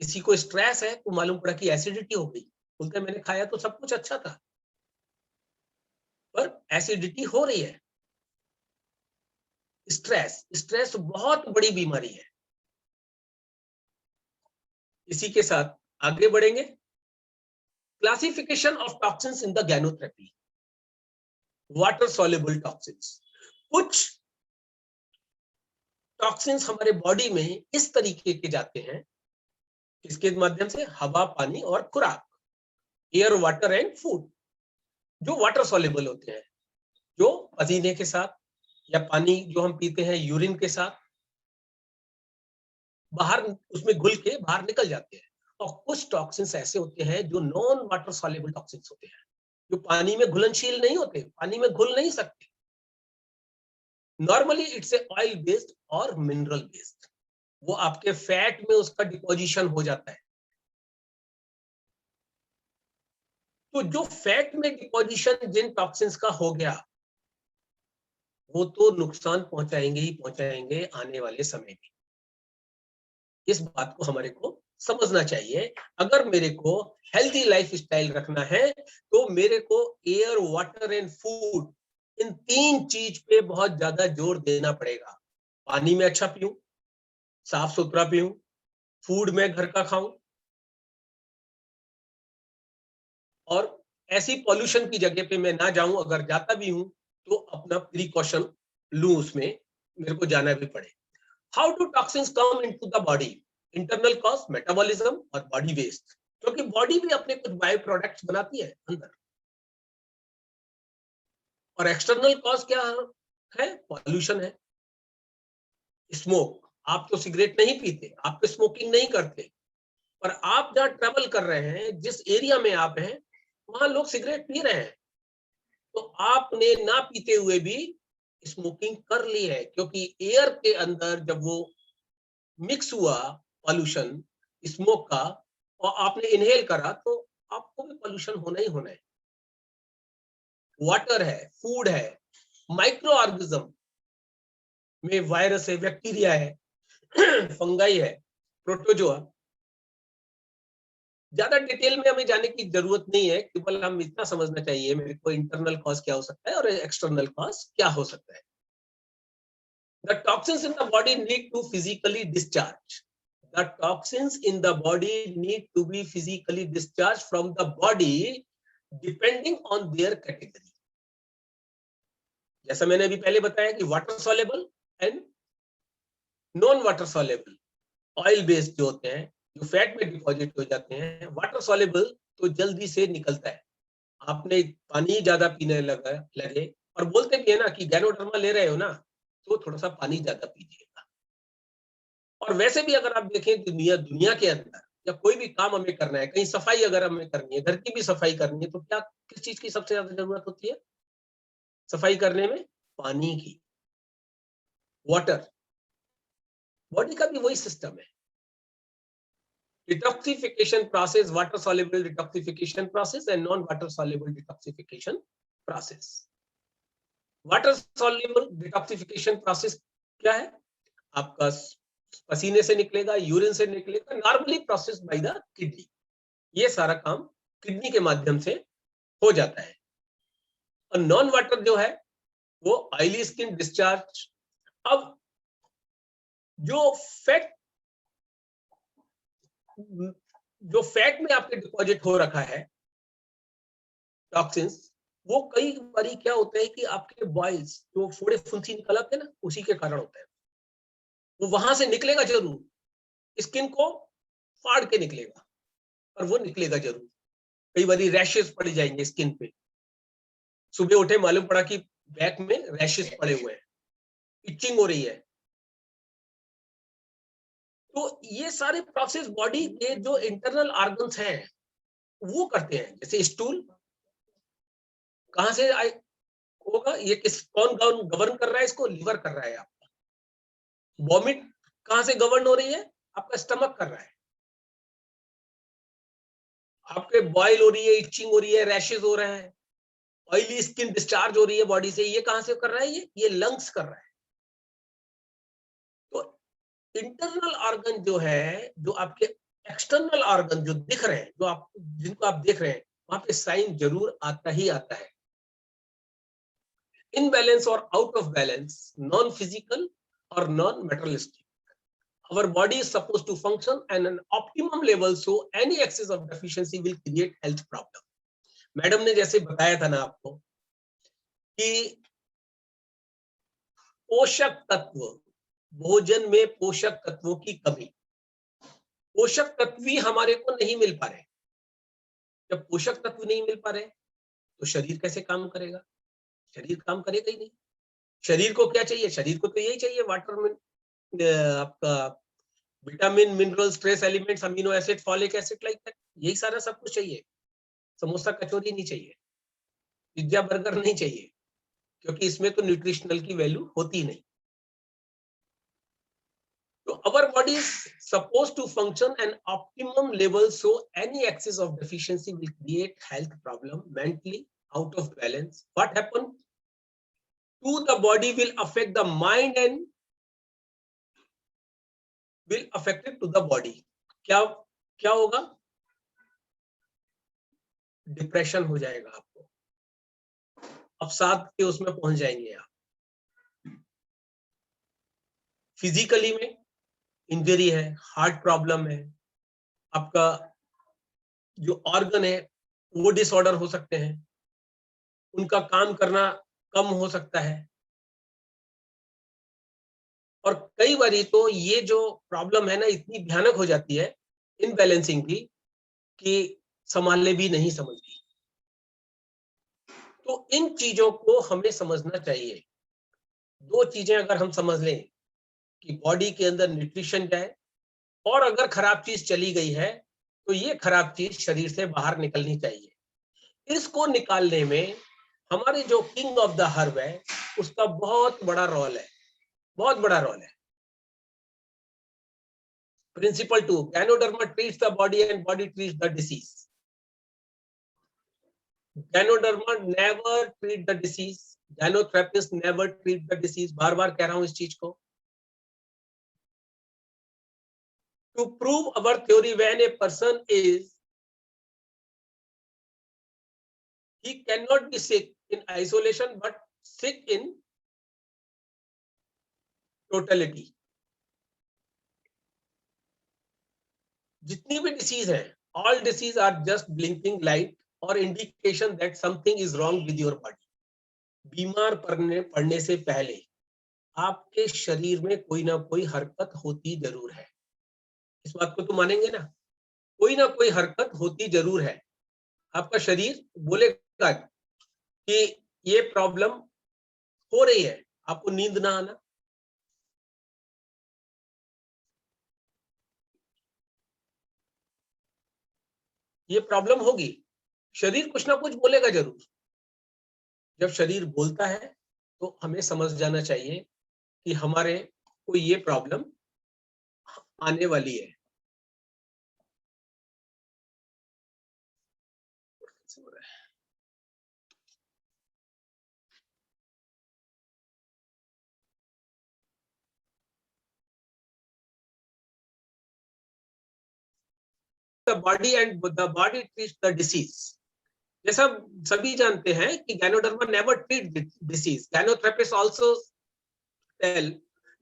किसी को स्ट्रेस है तो मालूम पड़ा कि एसिडिटी हो गई, बोलते मैंने खाया तो सब कुछ अच्छा था, पर एसिडिटी हो रही है। स्ट्रेस बहुत बड़ी बीमारी है। इसी के साथ आगे बढ़ेंगे। Classification of toxins in the ganotherapy. Water soluble toxins. कुछ टॉक्सिन्स हमारे बॉडी में इस तरीके के जाते हैं, इसके माध्यम से हवा, पानी और खुराक, एयर, वाटर एंड फूड, जो वाटर सॉल्युबल होते हैं, जो पसीने के साथ या पानी जो हम पीते हैं यूरिन के साथ बाहर उसमें घुल के बाहर निकल जाते हैं। और कुछ टॉक्सिन्स ऐसे होते हैं जो नॉन वाटर सॉल्युबल टॉक्सिन्स होते हैं, जो पानी में घुलनशील नहीं होते, पानी में घुल नहीं सकते। Normally it's a oil based और मिनरल बेस्ड, वो आपके फैट में उसका डिपोजिशन हो जाता है। तो जो फैट में डिपोजिशन जिन टॉक्सिन्स का हो गया, वो तो नुकसान पहुंचाएंगे ही पहुंचाएंगे आने वाले समय में। इस बात को हमारे को समझना चाहिए। अगर मेरे को हेल्दी लाइफ स्टाइल रखना है तो मेरे को एयर, वाटर एंड फूड, इन 3 चीज पे बहुत ज्यादा जोर देना पड़ेगा। पानी में अच्छा पीऊं, साफ सुथरा पीऊं, फूड में घर का खाऊं, और ऐसी पॉल्यूशन की जगह पे मैं ना जाऊं, अगर जाता भी हूं तो अपना प्रिकॉशन लूं, उसमें मेरे को जाना भी पड़े। How do toxins come into the body? Internal cause, metabolism और बॉडी वेस्ट, क्योंकि बॉडी भी अपने कुछ बाय प्रोडक्ट्स बनाती है अंदर। और एक्सटर्नल कॉज क्या है? पॉल्यूशन है, स्मोक। आप तो सिगरेट नहीं पीते, आप तो स्मोकिंग नहीं करते, पर आप जहां ट्रेवल कर रहे हैं, जिस एरिया में आप हैं, वहां लोग सिगरेट पी रहे हैं, तो आपने ना पीते हुए भी स्मोकिंग कर ली है, क्योंकि एयर के अंदर जब वो मिक्स हुआ पॉल्यूशन स्मोक का, और आपने इनहेल करा तो आपको भी पोल्यूशन होना ही होना है। वाटर है, फूड है, माइक्रो ऑर्गेनिज्म में वायरस है, बैक्टीरिया है, फंगाई है, प्रोटोजोआ। ज्यादा डिटेल में हमें जाने की जरूरत नहीं है, केवल हम इतना समझना चाहिए मेरे को इंटरनल कॉज क्या हो सकता है और एक्सटर्नल कॉज क्या हो सकता है। The toxins in the body need to physically discharge. The toxins in the body need to be physically discharged from the body depending on their category. जैसा मैंने अभी पहले बताया कि water soluble and non water soluble oil based जो होते हैं, जो फैट में डिपॉजिट हो जाते हैं, वाटर सॉल्युबल तो जल्दी से निकलता है। आपने पानी ज्यादा पीने लगे और बोलते भी है ना कि गैनोडर्मा ले रहे हो ना तो थोड़ा सा पानी ज्यादा पीजिएगा। और वैसे भी अगर आप देखें दुनिया के अंदर या कोई भी काम हमें करना है, कहीं सफाई अगर हमें करनी है, घर की भी सफाई करनी है, तो क्या किस चीज की सबसे ज्यादा जरूरत होती है सफाई करने में? पानी की, वाटर। बॉडी का भी वही सिस्टम है। Detoxification process, water soluble detoxification process and non water soluble detoxification process. Water soluble detoxification process क्या है? आपका पसीने से निकलेगा, यूरिन से निकलेगा, normally process by the kidney. ये सारा काम किडनी के माध्यम से हो जाता है। और नॉन वाटर जो है वो ऑयली स्किन डिस्चार्ज। अब जो फैट में आपके डिपॉजिट हो रखा है टॉक्सिन्स, वो कई बारी क्या होता है कि आपके बॉइल्स जो फोड़े फुंसी निकल आते हैं ना, उसी के कारण होता है। वो वहां से निकलेगा जरूर, स्किन को फाड़ के निकलेगा, पर वो निकलेगा जरूर। कई बारी रैशेस पड़ जाएंगे स्किन पे। सुबह उठे मालूम पड़ा कि बैक में रैशेस पड़े हुए हैं, इचिंग हो रही है। तो ये सारे प्रोसेस बॉडी के जो इंटरनल ऑर्गन्स हैं वो करते हैं। जैसे स्टूल कहां से होगा, ये कौन गवर्न कर रहा है इसको? लीवर कर रहा है आपका। वॉमिट कहां से गवर्न हो रही है? आपका स्टमक कर रहा है। आपके बॉयल हो रही है, इचिंग हो रही है, रैशेस हो रहे हैं, ऑयली स्किन डिस्चार्ज हो रही है बॉडी से, ये कहां से कर रहा है? ये लंग्स कर रहा है। तो इंटरनल ऑर्गन जो है, जो आपके एक्सटर्नल ऑर्गन जो दिख रहे हैं, जो आप जिनको आप देख रहे हैं, वहां पे साइन जरूर आता ही आता है। इनबैलेंस और out of balance, non physical और non materialistic. Our body is supposed to function at an optimum level, so any excess of deficiency will create health problem. Madam ने जैसे बताया था ना आपको कि पोषक तत्व, भोजन में पोषक तत्वों की कमी, पोषक तत्व ही हमारे को नहीं मिल पा रहे। जब पोषक तत्व नहीं मिल पा रहे तो शरीर कैसे काम करेगा? शरीर काम करेगा ही नहीं। शरीर को क्या चाहिए? शरीर को तो यही चाहिए, वाटर में आपका vitamin, minerals, trace elements, amino acid, folic acid, like that. यही सारा सब कुछ चाहिए। समोसा कचौरी नहीं चाहिए, पिज्जा बर्गर नहीं चाहिए, क्योंकि इसमें तो न्यूट्रिशनल की वैल्यू होती नहीं। तो our body is supposed to function at optimum level, so any excess of deficiency will create health problem, mentally out of balance. What happen to the body will affect the mind and will affect it to the body. क्या क्या होगा? Depression हो जाएगा आपको, अवसाद के उसमें पहुंच जाएंगे आप। फिजिकली में इंजरी है, हार्ट प्रॉब्लम है, आपका जो ऑर्गन है वो डिसऑर्डर हो सकते हैं, उनका काम करना कम हो सकता है। और कई बारी तो ये जो प्रॉब्लम है ना इतनी भयानक हो जाती है इनबैलेंसिंग की कि संभालने भी नहीं समझती। तो इन चीजों को हमें समझना चाहिए। दो चीजें अगर हम समझ लें कि बॉडी के अंदर न्यूट्रिशन जाए, और अगर खराब चीज चली गई है तो ये खराब चीज शरीर से बाहर निकलनी चाहिए। इसको निकालने में हमारे जो किंग ऑफ द हर्ब है उसका बहुत बड़ा रोल है, बहुत बड़ा रोल है। Principle 2, Ganoderma treats the body and body treats the disease. Ganoderma never treat the disease. Gynotherapist never treat the disease. बार बार कह रहा हूं इस चीज को. To prove our theory, when a person is, he cannot be sick in isolation but sick in totality. जितनी भी disease है, all disease are just blinking light or indication that something is wrong with your body. बीमार पड़ने से पहले आपके शरीर में कोई ना कोई हरकत होती जरूर है. इस बात को तो मानेंगे ना? कोई ना कोई हरकत होती जरूर है. आपका शरीर बोलेगा कि ये प्रॉब्लम हो रही है, आपको नींद ना आना, ये प्रॉब्लम होगी. शरीर कुछ ना कुछ बोलेगा जरूर. जब शरीर बोलता है तो हमें समझ जाना चाहिए कि हमारे को ये प्रॉब्लम आने वाली है. The body and the body treats the disease. जैसा सभी जानते हैं कि Ganoderma never treat disease. Gynotherapists also tell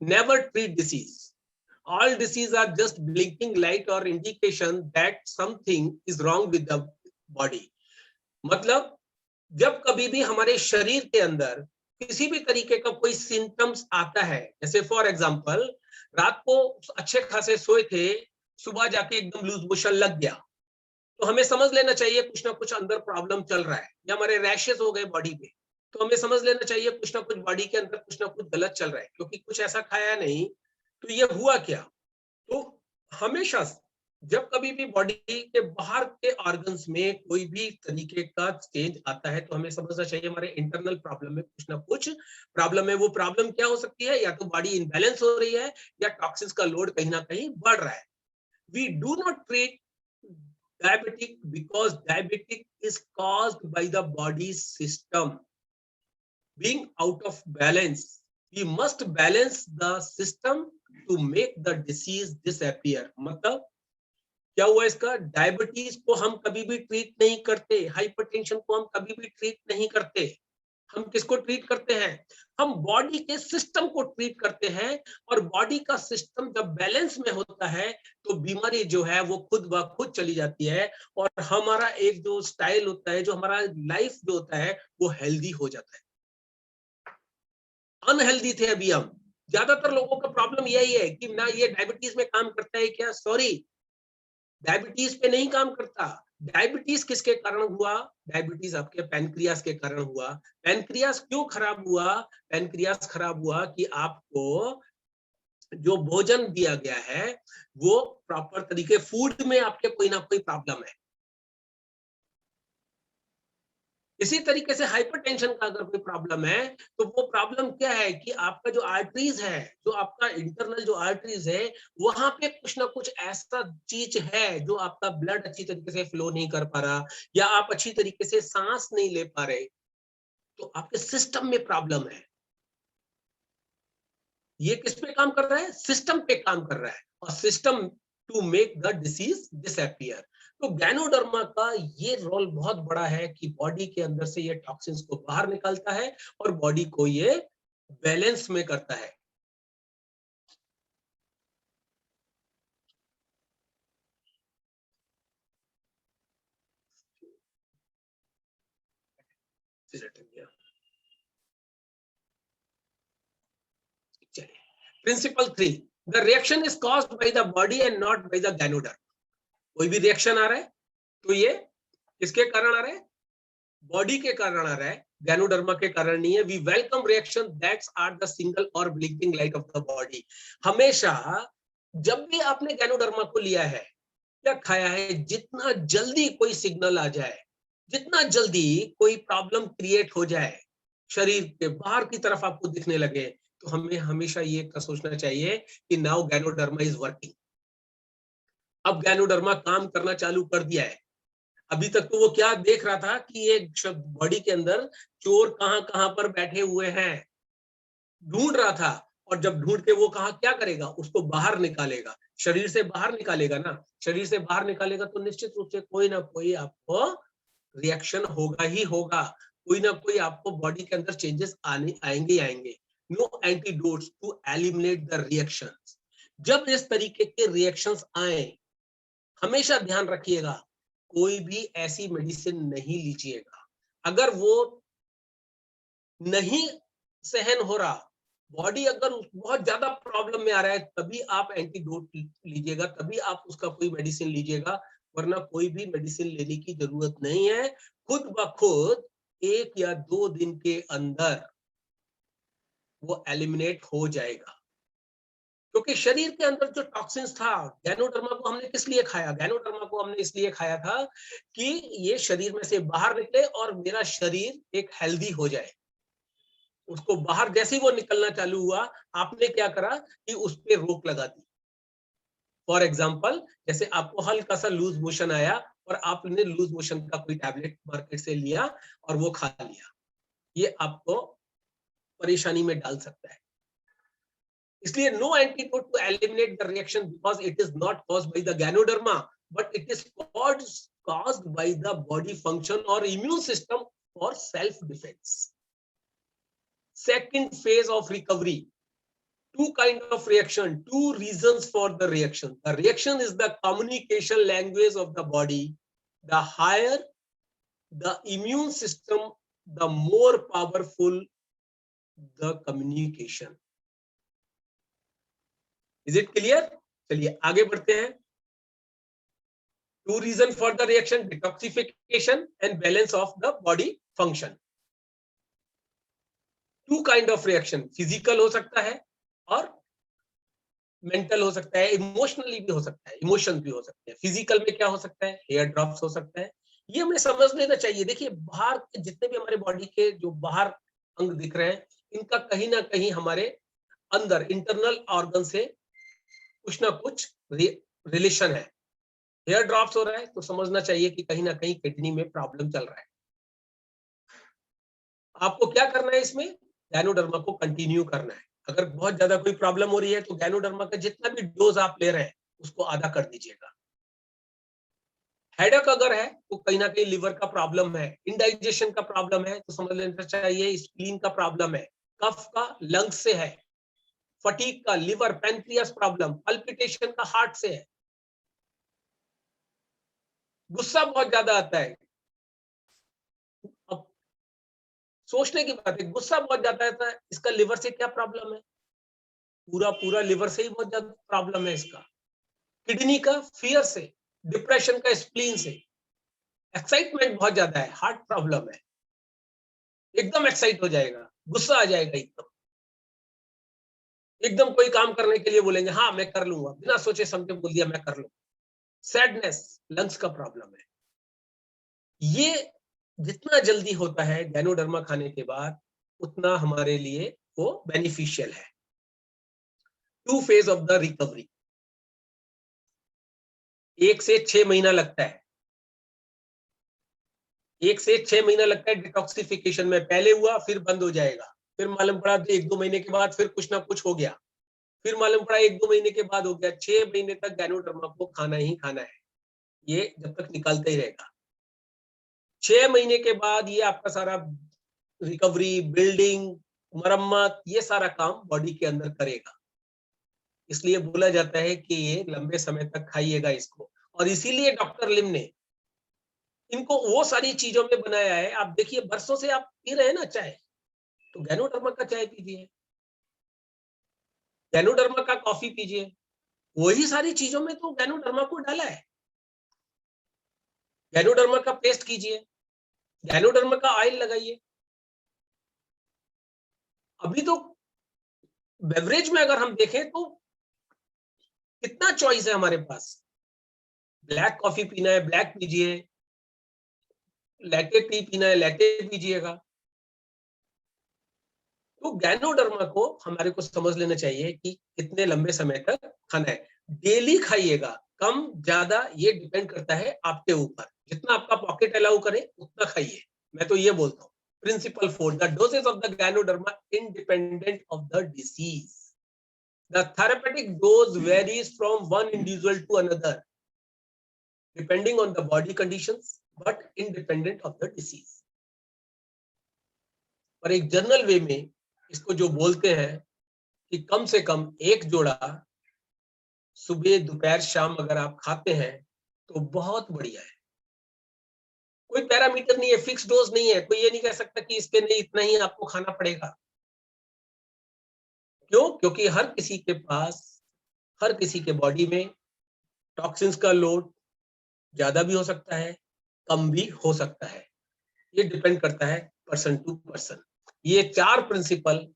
never treat disease. All disease are just blinking light or indication that something is wrong with the body. मतलब जब कभी भी हमारे शरीर के अंदर किसी भी तरीके का कोई सिम्टम्स आता है, जैसे फॉर एग्जांपल रात को अच्छे खासे सोए थे, सुबह जाके एकदम लूज मोशन लग गया, तो हमें समझ लेना चाहिए कुछ ना कुछ अंदर प्रॉब्लम चल रहा है. या हमारे रैशेस हो गए बॉडी पे, तो हमें समझ लेना चाहिए कुछ ना कुछ बॉडी के अंदर कुछ ना कुछ गलत चल रहा है, क्योंकि कुछ ऐसा खाया नहीं, तो ये हुआ क्या. तो हमेशा जब कभी भी बॉडी के बाहर के ऑर्गन्स में कोई भी तरीके का चेंज आता है, तो हमें समझना चाहिए हमारे इंटरनल प्रॉब्लम में कुछ ना कुछ प्रॉब्लम है. वो प्रॉब्लम क्या हो सकती है? या तो बॉडी इनबैलेंस हो रही है, या टॉक्सिन्स का लोड कहीं ना कहीं बढ़ रहा है. We do not treat diabetic because diabetic is caused by the body system being out of balance. We must balance the system to make the disease disappear. मतलब क्या हुआ इसका? डायबिटीज को हम कभी भी ट्रीट नहीं करते, हाइपरटेंशन को हम कभी भी ट्रीट नहीं करते. हम किसको ट्रीट करते हैं? हम बॉडी के सिस्टम को ट्रीट करते हैं. और बॉडी का सिस्टम जब बैलेंस में होता है तो बीमारी जो है वो खुद ब खुद चली जाती है, और हमारा एक जो स्टाइल होता है, जो हमारा लाइफ जो होता है, वो हेल्दी हो जाता है. अनहेल्दी थे अभी हम. ज्यादातर लोगों का प्रॉब्लम यही है कि ना ये डायबिटीज में काम करता है क्या? सॉरी, डायबिटीज पे नहीं काम करता. डायबिटीज किसके कारण हुआ? डायबिटीज आपके पैनक्रियास के कारण हुआ. पैनक्रियास क्यों खराब हुआ? पैनक्रियास खराब हुआ कि आपको जो भोजन दिया गया है वो प्रॉपर तरीके, फूड में आपके कोई ना कोई प्रॉब्लम है. इसी तरीके से हाइपरटेंशन का अगर कोई प्रॉब्लम है, तो वो प्रॉब्लम क्या है कि आपका जो आर्टरीज है, जो आपका इंटरनल जो आर्टरीज है, वहां पे कुछ ना कुछ ऐसा चीज है जो आपका ब्लड अच्छी तरीके से फ्लो नहीं कर पा रहा, या आप अच्छी तरीके से सांस नहीं ले पा रहे, तो आपके सिस्टम में प्रॉब्लम है. ये किस पे काम कर रहा है? सिस्टम पे काम कर रहा है, और system to make the disease disappear. तो गैनोडर्मा का ये रोल बहुत बड़ा है कि बॉडी के अंदर से ये टॉक्सिन्स को बाहर निकालता है और बॉडी को ये बैलेंस में करता है. Principle 3, the reaction is caused by the body and not by the Ganoderma. कोई भी रिएक्शन आ रहा है तो ये किसके कारण आ रहा है? बॉडी के कारण आ रहा है, गैनोडर्मा के कारण नहीं है. We welcome reaction that's are the single और blinking light of the body. हमेशा जब भी आपने गैनोडर्मा को लिया है या खाया है, जितना जल्दी कोई सिग्नल आ जाए, जितना जल्दी कोई प्रॉब्लम क्रिएट हो जाए, शरीर के बाहर की तरफ आपको दिखने लगे, तो हमें हमेशा ये सोचना चाहिए कि नाउ गैनोडर्मा इज वर्किंग. अब गैनोडर्मा काम करना चालू कर दिया है। अभी तक तो वो क्या देख रहा था कि ये बॉडी के अंदर चोर कहां कहां पर बैठे हुए हैं, ढूंढ रहा था। और जब ढूंढ के वो कहा क्या करेगा, उसको बाहर निकालेगा, शरीर से बाहर निकालेगा ना। शरीर से बाहर निकालेगा तो निश्चित रूप से कोई ना कोई आपको रिएक्शन होगा ही होगा, कोई ना कोई आपको बॉडी के अंदर चेंजेस आएंगे आएंगे। No antidotes to eliminate the reactions. जब इस तरीके के रिएक्शंस आए, हमेशा ध्यान रखिएगा, कोई भी ऐसी मेडिसिन नहीं लीजिएगा। अगर वो नहीं सहन हो रहा, बॉडी अगर बहुत ज्यादा प्रॉब्लम में आ रहा है, तभी आप एंटीडोट लीजिएगा, तभी आप उसका कोई मेडिसिन लीजिएगा, वरना कोई भी मेडिसिन लेने की जरूरत नहीं है। खुद ब खुद 1 या 2 दिन के अंदर वो एलिमिनेट हो जाएगा। क्योंकि शरीर के अंदर जो टॉक्सिन्स था, गैनोडर्मा को हमने किस लिए खाया? गैनोडर्मा को हमने इसलिए खाया था कि ये शरीर में से बाहर निकले और मेरा शरीर एक हेल्दी हो जाए। उसको बाहर जैसे ही वो निकलना चालू हुआ, आपने क्या करा कि उस पे रोक लगा दी। फॉर एग्जाम्पल, जैसे आपको हल्का सा लूज मोशन आया और आपने लूज मोशन का कोई टैबलेट मार्केट से लिया और वो खा लिया, ये आपको परेशानी में डाल सकता है। इसलिए no antidote to eliminate the reaction because it is not caused by the ganoderma, but it is caused by the body function और immune system for self defence. Second phase of recovery, 2 kind of reaction, 2 reasons for the reaction. The reaction is the communication language of the body. The higher the immune system, the more powerful the communication. Is it clear? चलिए आगे बढ़ते हैं। 2 reasons for the reaction: detoxification and balance of the body function. 2 kind of reaction, physical हो सकता है और mental हो सकता है, इमोशनली भी हो सकता है, इमोशन भी हो सकते हैं। फिजिकल में क्या हो सकता है? हेयर ड्रॉप्स हो सकता है। ये हमें समझ लेना चाहिए। देखिए, बाहर के जितने भी हमारे बॉडी के जो बाहर अंग दिख रहे हैं, इनका कहीं ना कहीं हमारे अंदर इंटरनल ऑर्गन से कुछ ना कुछ रिलेशन है। हेयर ड्रॉप्स हो रहा है तो समझना चाहिए कि कहीं ना कहीं किडनी में प्रॉब्लम चल रहा है। आपको क्या करना है इसमें? गैनोडर्मा को कंटिन्यू करना है। अगर बहुत ज्यादा कोई प्रॉब्लम हो रही है तो गैनोडर्मा का जितना भी डोज आप ले रहे हैं उसको आधा कर दीजिएगा। हेडेक अगर है तो कहीं ना कहीं लिवर का प्रॉब्लम है, इंडाइजेशन का प्रॉब्लम है तो समझ लेना चाहिए स्प्लीन का प्रॉब्लम है, कफ का लंग्स से है, फटीग का लिवर पैंक्रियास प्रॉब्लम, पल्पिटेशन का हार्ट से है। गुस्सा बहुत ज्यादा आता है। अब सोचने की बात है, गुस्सा बहुत ज्यादा आता है, इसका लिवर से क्या प्रॉब्लम है? पूरा लिवर से ही बहुत ज्यादा प्रॉब्लम है इसका। किडनी का फियर से, डिप्रेशन का स्प्लीन से, एक्साइटमेंट बहुत ज्यादा है, हार्ट प्रॉब्लम है, एकदम एक्साइट हो जाएगा, गुस्सा आ जाएगा, एकदम कोई काम करने के लिए बोलेंगे हाँ मैं कर लूंगा, बिना सोचे समझे बोल दिया मैं कर लूंगा। सैडनेस, लंग्स का प्रॉब्लम है। ये जितना जल्दी होता है गैनोडर्मा खाने के बाद, उतना हमारे लिए वो बेनिफिशियल है। 2 फेज ऑफ द रिकवरी, 1 से 6 महीना लगता है। 1 से 6 महीना लगता है डिटॉक्सिफिकेशन में। पहले हुआ फिर बंद हो जाएगा, फिर मालूम पड़ा तो 1-2 महीने के बाद फिर कुछ ना कुछ हो गया, फिर मालूम पड़ा 1-2 महीने के बाद हो गया। 6 महीने तक गैनोडर्मा को खाना ही खाना है, ये जब तक निकालता ही रहेगा। 6 महीने के बाद ये आपका सारा रिकवरी, बिल्डिंग, मरम्मत, ये सारा काम बॉडी के अंदर करेगा। इसलिए बोला जाता है कि ये लंबे समय तक खाइएगा इसको। और इसीलिए डॉक्टर लिम ने इनको वो सारी चीजों में बनाया है। आप देखिए, बरसों से आप पी रहे हैं ना चाय, तो गैनोडर्मा का चाय पीजिए, गैनोडर्मा का कॉफी पीजिए, वही सारी चीजों में तो गैनोडर्मा को डाला है। गैनोडर्मा का पेस्ट कीजिए, गैनोडर्मा का ऑयल लगाइए। अभी तो बेवरेज में अगर हम देखें तो कितना चॉइस है हमारे पास। ब्लैक कॉफी पीना है, ब्लैक पीजिए, लैटे टी पीना है, लैटे पीजिएगा। तो गैनोडर्मा को हमारे को समझ लेना चाहिए कि कितने लंबे समय तक खाना है। डेली खाइएगा, कम ज्यादा ये डिपेंड करता है आपके ऊपर, जितना आपका पॉकेट अलाउ करे उतना खाइए। मैं तो ये बोलता हूँ principle 4, the dosage of the Ganoderma independent of the disease. The therapeutic dose varies from one individual to another depending on the body conditions but independent of the disease। पर एक जनरल वे में इसको जो बोलते हैं कि कम से कम एक जोड़ा सुबह दोपहर शाम अगर आप खाते हैं तो बहुत बढ़िया है। कोई पैरामीटर नहीं है, फिक्स डोज नहीं है, कोई ये नहीं कह सकता कि इसके नहीं इतना ही आपको खाना पड़ेगा। क्यों? क्योंकि हर किसी के पास, हर किसी के बॉडी में टॉक्सिन्स का लोड ज्यादा भी हो सकता है, कम भी हो सकता है। ये डिपेंड करता है पर्सन टू पर्सन। ये 4 प्रिंसिपल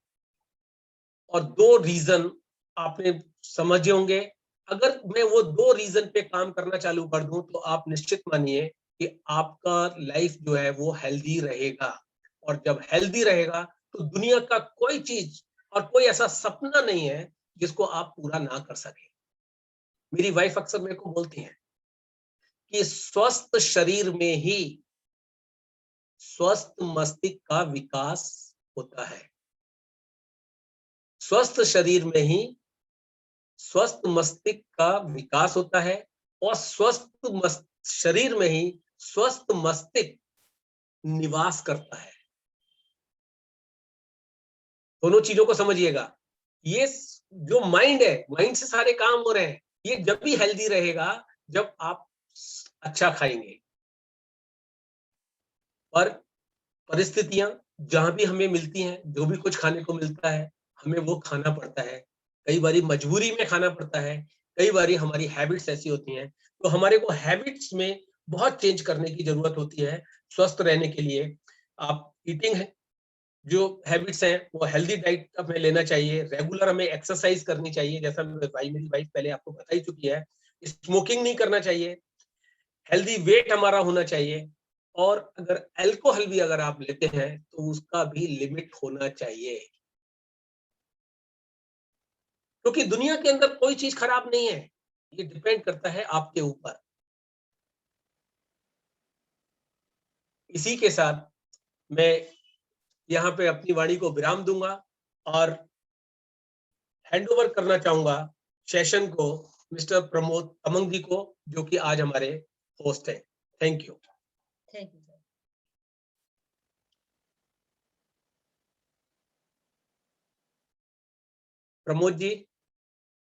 और 2 रीजन आपने समझे होंगे। अगर मैं वो 2 रीजन पे काम करना चालू कर दूं तो आप निश्चित मानिए कि आपका लाइफ जो है वो हेल्दी रहेगा। और जब हेल्दी रहेगा तो दुनिया का कोई चीज और कोई ऐसा सपना नहीं है जिसको आप पूरा ना कर सके। मेरी वाइफ अक्सर मेरे को बोलती है कि स्वस्थ शरीर में ही स्वस्थ मस्तिष्क का विकास होता है। स्वस्थ शरीर में ही स्वस्थ मस्तिष्क का विकास होता है और स्वस्थ शरीर में ही स्वस्थ मस्तिष्क निवास करता है। दोनों चीजों को समझिएगा। ये जो माइंड है, माइंड से सारे काम हो रहे हैं। ये जब भी हेल्दी रहेगा जब आप अच्छा खाएंगे। पर परिस्थितियां जहां भी हमें मिलती हैं, जो भी कुछ खाने को मिलता है हमें वो खाना पड़ता है। कई बारी मजबूरी में खाना पड़ता है, कई बारी हमारी हैबिट्स ऐसी होती हैं तो हमारे को हैबिट्स में बहुत चेंज करने की जरूरत होती है स्वस्थ रहने के लिए। आप ईटिंग है जो हैबिट्स हैं वो हेल्दी डाइट हमें लेना चाहिए, रेगुलर हमें एक्सरसाइज करनी चाहिए, जैसा मेरी वाइफ पहले आपको बता ही चुकी है। स्मोकिंग नहीं करना चाहिए, हेल्दी वेट हमारा होना चाहिए। और अगर अल्कोहल भी अगर आप लेते हैं तो उसका भी लिमिट होना चाहिए, क्योंकि दुनिया के अंदर कोई चीज खराब नहीं है। ये डिपेंड करता है आपके ऊपर। इसी के साथ मैं यहाँ पे अपनी वाणी को विराम दूंगा और हैंड ओवर करना चाहूंगा सेशन को मिस्टर प्रमोद तमंग जी को, जो कि आज हमारे होस्ट हैं। Thank you. Thank you. Pramod ji.